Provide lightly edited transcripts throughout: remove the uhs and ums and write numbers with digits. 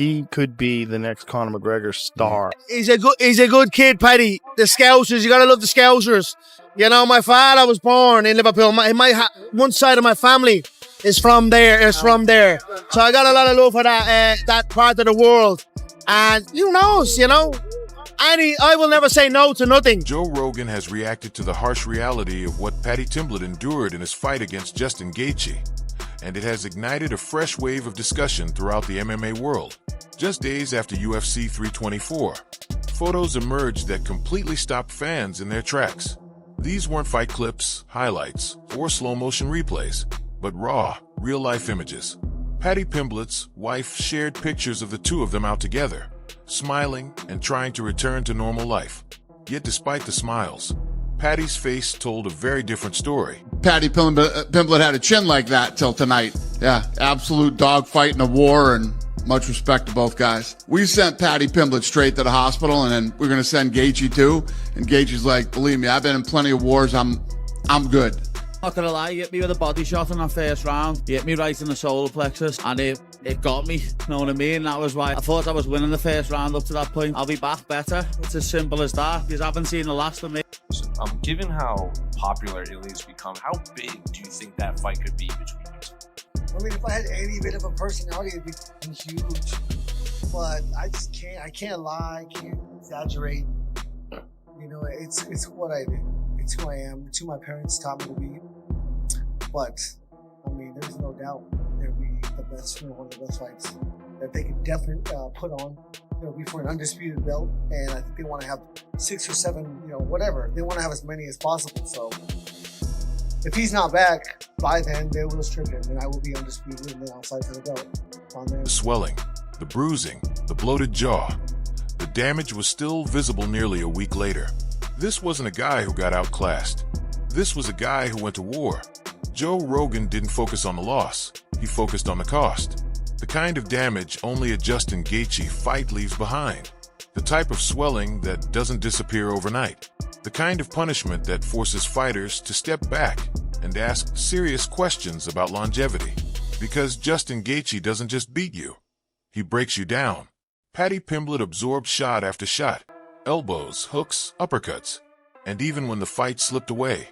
he could be the next Conor McGregor star. He's a good kid, Paddy. The Scousers, you gotta love the Scousers. You know, my father was born in Liverpool. One side of my family is from there. So I got a lot of love for that part of the world. And who knows, you know? I will never say no to nothing. Joe Rogan has reacted to the harsh reality of what Paddy Pimblett endured in his fight against Justin Gaethje, and it has ignited a fresh wave of discussion throughout the MMA world. Just days after UFC 324, photos emerged that completely stopped fans in their tracks. These weren't fight clips, highlights, or slow-motion replays, but raw, real-life images. Paddy Pimblett's wife shared pictures of the two of them out together, smiling and trying to return to normal life. Yet despite the smiles, Paddy's face told a very different story. Paddy Pimblett had a chin like that till tonight. Yeah, absolute dogfight in a war, and much respect to both guys. We sent Paddy Pimblett straight to the hospital, and then we're going to send Gaethje too. And Gaethje's like, believe me, I've been in plenty of wars. I'm good. Not gonna lie, he hit me with a body shot in that first round. He hit me right in the solar plexus, and it got me, you know what I mean? That was why I thought I was winning the first round up to that point. I'll be back better. It's as simple as that, because I haven't seen the last of me. Given how popular Ilya's become, how big do you think that fight could be between you two? I mean, if I had any bit of a personality, it'd be huge. But I just can't. I can't lie. I can't exaggerate. You know, it's what I did. It's who I am. It's who my parents taught me to be. But I mean, there's no doubt it'll be the best, one of the best fights that they could definitely put on. It'll be for an undisputed belt, and I think they want to have 6 or 7, whatever. They want to have as many as possible. So if he's not back by then, they will strip him, and I will be undisputed and then outside for the belt. The swelling, the bruising, the bloated jaw. The damage was still visible nearly a week later. This wasn't a guy who got outclassed. This was a guy who went to war. Joe Rogan didn't focus on the loss. He focused on the cost. The kind of damage only a Justin Gaethje fight leaves behind. The type of swelling that doesn't disappear overnight. The kind of punishment that forces fighters to step back and ask serious questions about longevity. Because Justin Gaethje doesn't just beat you. He breaks you down. Paddy Pimblett absorbed shot after shot. Elbows, hooks, uppercuts. And even when the fight slipped away,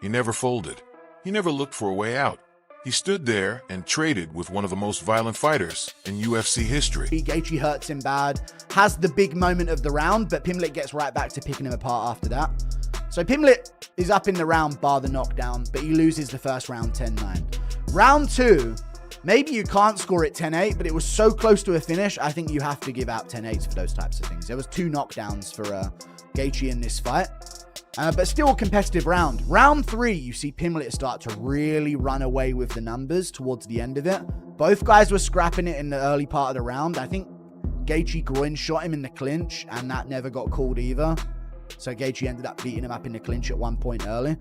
he never folded. He never looked for a way out. He stood there and traded with one of the most violent fighters in UFC history. Gaethje hurts him bad, has the big moment of the round, but Pimblett gets right back to picking him apart after that. So Pimblett is up in the round bar the knockdown, but he loses the first round 10-9. Round 2, maybe you can't score it 10-8, but it was so close to a finish, I think you have to give out 10-8s for those types of things. There was 2 knockdowns for Gaethje in this fight. But still a competitive round. Round 3, you see Pimblett start to really run away with the numbers towards the end of it. Both guys were scrapping it in the early part of the round. I think Gaethje groin shot him in the clinch, and that never got called either. So Gaethje ended up beating him up in the clinch at one point early.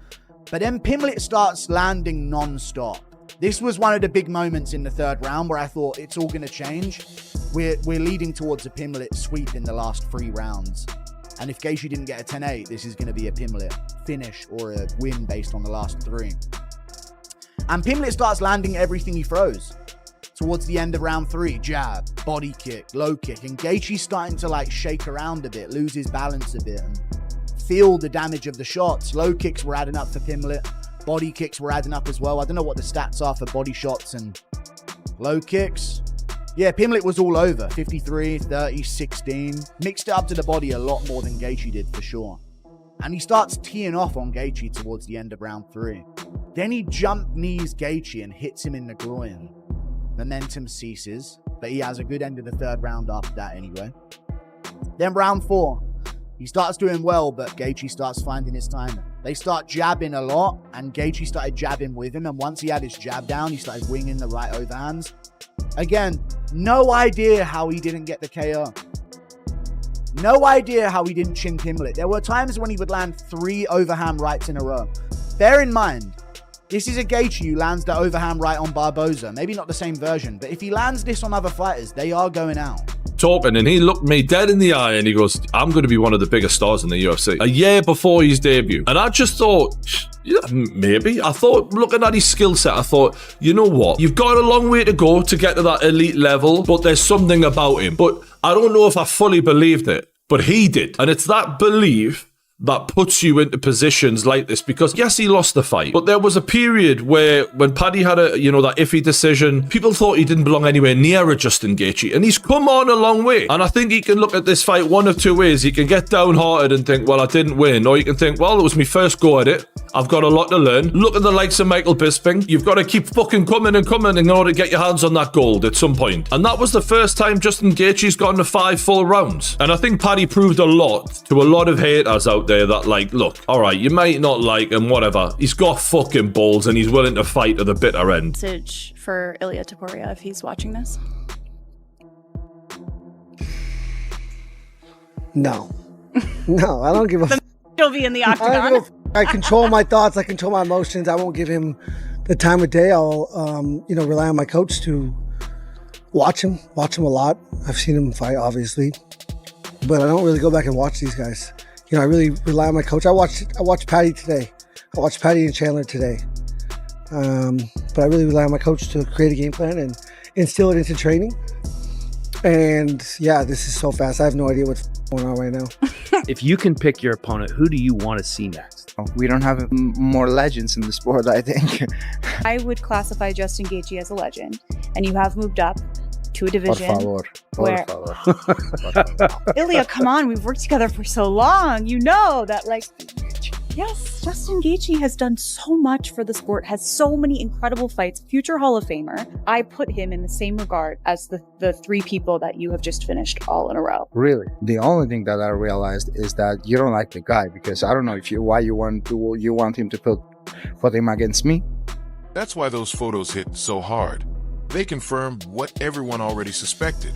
But then Pimblett starts landing non-stop. This was one of the big moments in the third round where I thought it's all going to change. We're leading towards a Pimblett sweep in the last 3 rounds. And if Gaethje didn't get a 10-8, this is going to be a Pimblett finish or a win based on the last 3. And Pimblett starts landing everything he throws. Towards the end of round 3, jab, body kick, low kick. And Gaethje's starting to shake around a bit, lose his balance a bit, and feel the damage of the shots. Low kicks were adding up for Pimblett. Body kicks were adding up as well. I don't know what the stats are for body shots and low kicks. Yeah, Pimblett was all over. 53, 30, 16. Mixed it up to the body a lot more than Gaethje did, for sure. And he starts teeing off on Gaethje towards the end of round 3. Then he jump knees Gaethje and hits him in the groin. Momentum ceases, but he has a good end of the third round after that anyway. Then round 4. He starts doing well, but Gaethje starts finding his timing. They start jabbing a lot, and Gaethje started jabbing with him, and once he had his jab down, he started winging the right overhands. Again, no idea how he didn't get the KO. No idea how he didn't chin Pimblett. There were times when he would land 3 overhand rights in a row. Bear in mind, this is a Gaethje who lands the overhand right on Barboza. Maybe not the same version, but if he lands this on other fighters, they are going out. talking, and he looked me dead in the eye and he goes, I'm going to be one of the biggest stars in the UFC. A year before his debut. And I just thought, yeah, maybe. I thought, looking at his skill set, I thought, you know what? You've got a long way to go to get to that elite level, but there's something about him. But I don't know if I fully believed it, but he did. And it's that belief that puts you into positions like this, because yes, he lost the fight, but there was a period where when Paddy had that iffy decision, people thought he didn't belong anywhere near a Justin Gaethje, and he's come on a long way. And I think he can look at this fight one of two ways. He can get downhearted and think, well, I didn't win, or you can think, well, it was my first go at it. I've got a lot to learn. Look at the likes of Michael Bisping. You've got to keep fucking coming and coming in order to get your hands on that gold at some point. And that was the first time Justin Gaethje's gotten to 5 full rounds. And I think Paddy proved a lot to a lot of haters out there that, like, look, all right, you might not like him, whatever. He's got fucking balls and he's willing to fight to the bitter end. Message for Ilia Topuria if he's watching this. No. No, I don't give a f. He'll be in the octagon. I control my thoughts. I control my emotions. I won't give him the time of day. I'll, rely on my coach to watch him a lot. I've seen him fight, obviously, but I don't really go back and watch these guys. I really rely on my coach. I watched Paddy today. I watched Paddy and Chandler today. But I really rely on my coach to create a game plan and instill it into training. And yeah, this is so fast. I have no idea what's going on right now. If you can pick your opponent, who do you want to see next? We don't have more legends in the sport, I think. I would classify Justin Gaethje as a legend, and you have moved up to a division where Ilia, come on, we've worked together for so long. You know that, like, yes, Justin Gaethje has done so much for the sport, has so many incredible fights, future Hall of Famer. I put him in the same regard as the 3 people that you have just finished all in a row. Really? The only thing that I realized is that you don't like the guy, because I don't know why you want him to put him against me. That's why those photos hit so hard. They confirmed what everyone already suspected.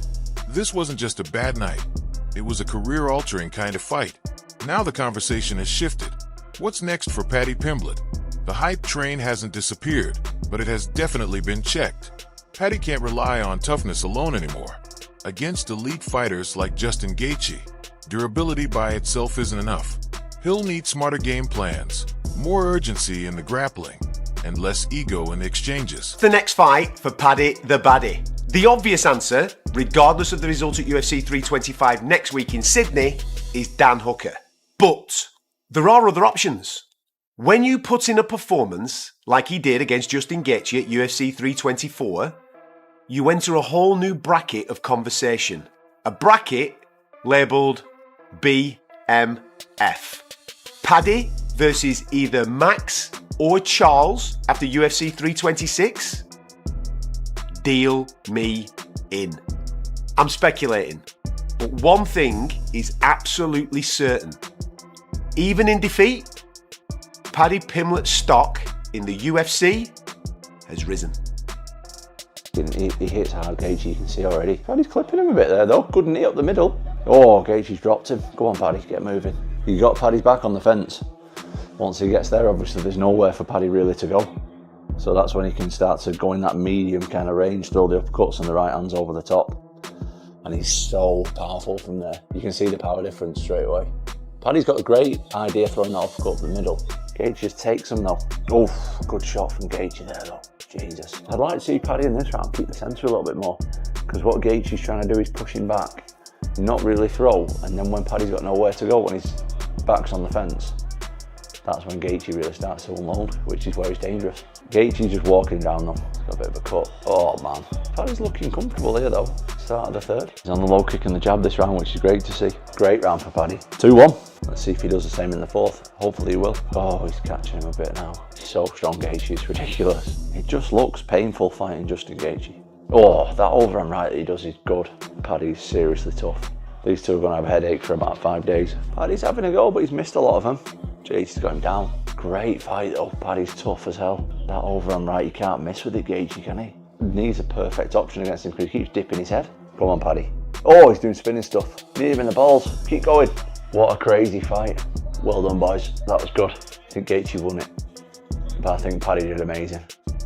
This wasn't just a bad night. It was a career-altering kind of fight. Now the conversation has shifted. What's next for Paddy Pimblett? The hype train hasn't disappeared, but it has definitely been checked. Paddy can't rely on toughness alone anymore. Against elite fighters like Justin Gaethje, durability by itself isn't enough. He'll need smarter game plans, more urgency in the grappling, and less ego in the exchanges. The next fight for Paddy the Baddie. The obvious answer, regardless of the result at UFC 325 next week in Sydney, is Dan Hooker. But there are other options. When you put in a performance like he did against Justin Gaethje at UFC 324, you enter a whole new bracket of conversation. A bracket labelled BMF. Paddy versus either Max or Charles after UFC 326? Deal me in. I'm speculating, but one thing is absolutely certain. Even in defeat, Paddy Pimblett's stock in the UFC has risen. He hits hard, Gaethje, you can see already. Paddy's clipping him a bit there though, good knee up the middle. Oh, Gaethje's dropped him. Go on, Paddy, get moving. You got Paddy's back on the fence. Once he gets there, obviously there's nowhere for Paddy really to go. So that's when he can start to go in that medium kind of range, throw the uppercuts and the right hands over the top. And he's so powerful from there. You can see the power difference straight away. Paddy's got a great idea throwing that uppercut up the middle. Gaethje just takes him though. Oof, good shot from Gaethje there though. Jesus. I'd like to see Paddy in this round keep the centre a little bit more, because what Gaethje's trying to do is push him back, not really throw, and then when Paddy's got nowhere to go, when his back's on the fence, that's when Gaethje really starts to unload, which is where he's dangerous. Gaethje's just walking down though. He's got a bit of a cut. Oh man. Paddy's looking comfortable here though. Start of the third. He's on the low kick and the jab this round, which is great to see. Great round for Paddy. 2-1. Let's see if he does the same in the fourth. Hopefully he will. Oh, he's catching him a bit now. He's so strong, Gaethje, it's ridiculous. It just looks painful fighting Justin Gaethje. Oh, that overhand right that he does is good. Paddy's seriously tough. These two are going to have a headache for about 5 days. Paddy's having a go, but he's missed a lot of them. Gaethje's got him down. Great fight though. Paddy's tough as hell. That overhand right, you can't miss with it, Gaethje, can he? Knee's a perfect option against him because he keeps dipping his head. Come on, Paddy. Oh, he's doing spinning stuff. Knee him in the balls. Keep going. What a crazy fight. Well done, boys. That was good. I think Gaethje won it, but I think Paddy did amazing.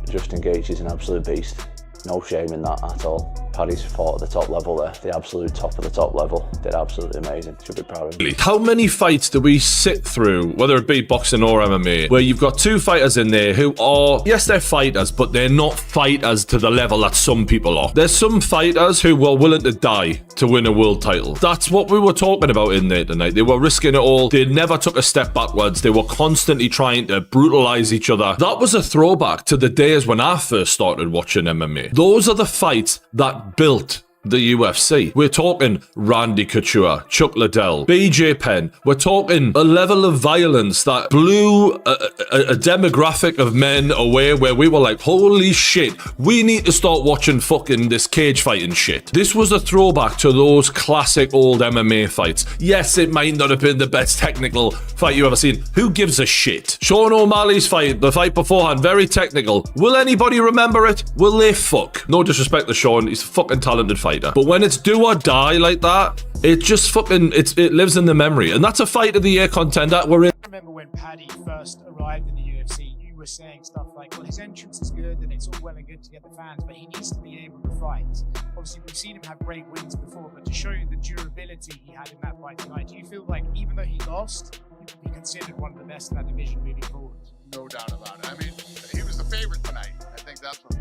Justin Gaethje's an absolute beast. No shame in that at all. Paddy's fought at the top level there, the absolute top of the top level. Did absolutely amazing. Should be proud of him. How many fights do we sit through, whether it be boxing or MMA, where you've got two fighters in there who are, yes, they're fighters, but they're not fighters to the level that some people are. There's some fighters who were willing to die to win a world title. That's what we were talking about in there tonight. They were risking it all. They never took a step backwards. They were constantly trying to brutalize each other. That was a throwback to the days when I first started watching MMA. Those are the fights that built the UFC. We're talking Randy Couture, Chuck Liddell, BJ Penn. We're talking a level of violence that blew a demographic of men away, where we were like, holy shit, we need to start watching fucking this cage fighting shit. This was a throwback to those classic old MMA fights. Yes, it might not have been the best technical fight you've ever seen. Who gives a shit? Sean O'Malley's fight, the fight beforehand, very technical. Will anybody remember it? Will they fuck? No disrespect to Sean, he's a fucking talented fighter. But when it's do or die like that, it just fucking, it lives in the memory. And that's a fight of the year contender. We're in. I remember when Paddy first arrived in the UFC, you were saying stuff like, well, his entrance is good and it's all well and good to get the fans, but he needs to be able to fight. Obviously, we've seen him have great wins before, but to show you the durability he had in that fight tonight, do you feel like even though he lost, he would be considered one of the best in that division moving forward? No doubt about it. I mean, he was the favorite tonight. I think that's what,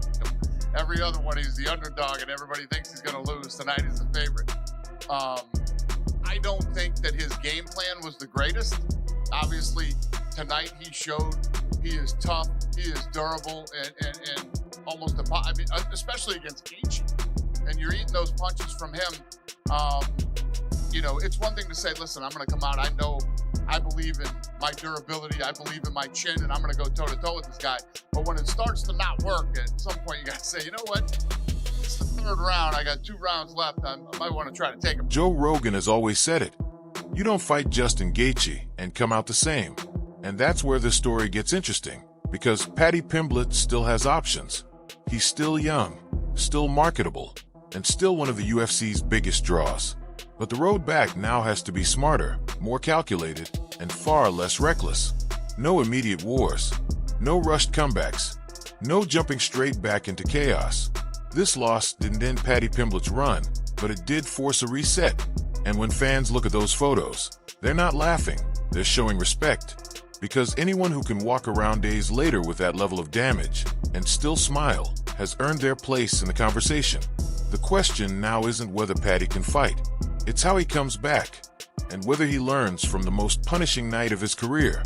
every other one, he's the underdog and everybody thinks he's going to lose. Tonight he's the favorite. I don't think that his game plan was the greatest. Obviously, tonight he showed he is tough, he is durable, and almost I mean, especially against Gaethje. And you're eating those punches from him. You know, it's one thing to say, listen, I'm going to come out. I know I believe in my durability. I believe in my chin, and I'm going to go toe-to-toe with this guy. But when it starts to not work, at some point you got to say, you know what? It's the third round. I got 2 rounds left. I might want to try to take him. Joe Rogan has always said it. You don't fight Justin Gaethje and come out the same. And that's where this story gets interesting, because Paddy Pimblett still has options. He's still young, still marketable, and still one of the UFC's biggest draws. But the road back now has to be smarter, more calculated, and far less reckless. No immediate wars, no rushed comebacks, no jumping straight back into chaos. This loss didn't end Paddy Pimblett's run, but it did force a reset. And when fans look at those photos, they're not laughing, they're showing respect. Because anyone who can walk around days later with that level of damage and still smile has earned their place in the conversation. The question now isn't whether Paddy can fight. It's how he comes back, and whether he learns from the most punishing night of his career.